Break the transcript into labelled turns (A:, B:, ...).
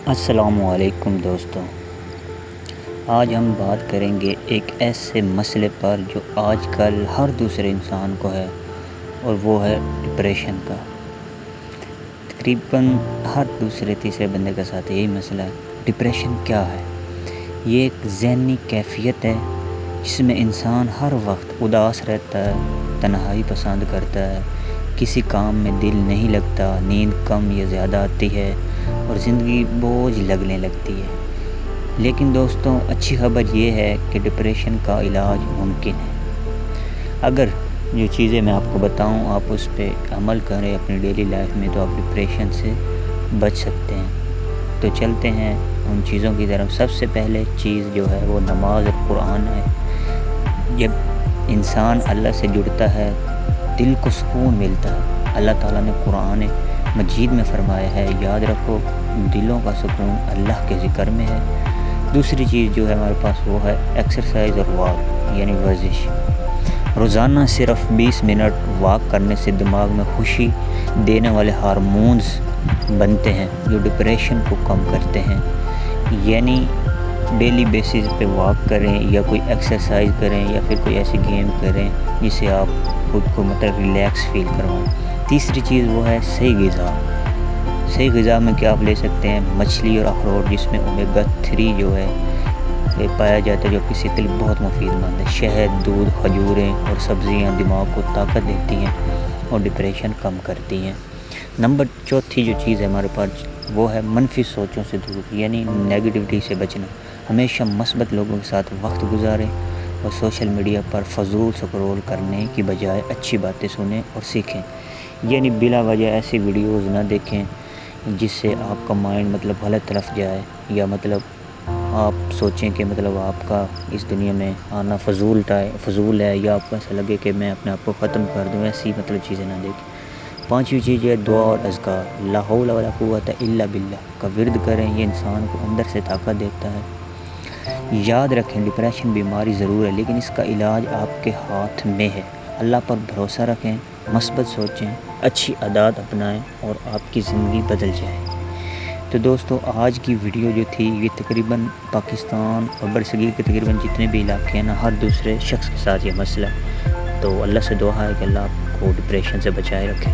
A: السلام علیکم دوستوں، آج ہم بات کریں گے ایک ایسے مسئلے پر جو آج کل ہر دوسرے انسان کو ہے، اور وہ ہے ڈپریشن کا۔ تقریباً ہر دوسرے تیسرے بندے کے ساتھ یہی مسئلہ ہے۔ ڈپریشن کیا ہے؟ یہ ایک ذہنی کیفیت ہے جس میں انسان ہر وقت اداس رہتا ہے، تنہائی پسند کرتا ہے، کسی کام میں دل نہیں لگتا، نیند کم یا زیادہ آتی ہے اور زندگی بوجھ لگنے لگتی ہے۔ لیکن دوستوں، اچھی خبر یہ ہے کہ ڈپریشن کا علاج ممکن ہے۔ اگر جو چیزیں میں آپ کو بتاؤں آپ اس پہ عمل کریں اپنی ڈیلی لائف میں، تو آپ ڈپریشن سے بچ سکتے ہیں۔ تو چلتے ہیں ان چیزوں کی طرف۔ سب سے پہلے چیز جو ہے وہ نماز اور قرآن ہے۔ جب انسان اللہ سے جڑتا ہے دل کو سکون ملتا ہے۔ اللہ تعالیٰ نے قرآن مجید میں فرمایا ہے، یاد رکھو دلوں کا سکون اللہ کے ذکر میں ہے۔ دوسری چیز جو ہے ہمارے پاس وہ ہے ایکسرسائز اور واک، یعنی ورزش۔ روزانہ صرف 20 منٹ واک کرنے سے دماغ میں خوشی دینے والے ہارمونز بنتے ہیں جو ڈپریشن کو کم کرتے ہیں۔ یعنی ڈیلی بیسس پہ واک کریں یا کوئی ایکسرسائز کریں یا پھر کوئی ایسی گیم کریں جس سے آپ خود کو ریلیکس فیل کروائیں۔ تیسری چیز وہ ہے صحیح غذا۔ صحیح غذا میں کیا آپ لے سکتے ہیں؟ مچھلی اور اخروٹ جس میں اومیگا 3 جو ہے یہ پایا جاتا ہے، جو کسی کے لیے بہت مفید مند ہے۔ شہد، دودھ، کھجوریں اور سبزیاں دماغ کو طاقت دیتی ہیں اور ڈپریشن کم کرتی ہیں۔ چوتھی جو چیز ہے ہمارے پاس وہ ہے منفی سوچوں سے دور، یعنی نیگیٹیوٹی سے بچنا۔ ہمیشہ مثبت لوگوں کے ساتھ وقت گزاریں اور سوشل میڈیا پر فضول سکرول کرنے کی بجائے اچھی باتیں سنیں اور سیکھیں۔ یعنی بلا وجہ ایسی ویڈیوز نہ دیکھیں جس سے آپ کا مائنڈ غلط طرف جائے، یا آپ سوچیں کہ آپ کا اس دنیا میں آنا فضول ہے، یا آپ کو ایسا لگے کہ میں اپنے آپ کو ختم کر دوں، ایسی چیزیں نہ دیکھیں۔ پانچویں چیز ہے دعا اور اذکار۔ لا حول ولا قوت الا باللہ کا ورد کریں، یہ انسان کو اندر سے طاقت دیتا ہے۔ یاد رکھیں ڈپریشن بیماری ضرور ہے لیکن اس کا علاج آپ کے ہاتھ میں ہے۔ اللہ پر بھروسہ رکھیں، مثبت سوچیں، اچھی عادات اپنائیں اور آپ کی زندگی بدل جائے۔ تو دوستو، آج کی ویڈیو جو تھی یہ تقریباً پاکستان اور برصغیر کے تقریباً جتنے بھی علاقے ہیں نا، ہر دوسرے شخص کے ساتھ یہ مسئلہ ہے۔ تو اللہ سے دعا ہے کہ اللہ آپ کو ڈپریشن سے بچائے رکھے۔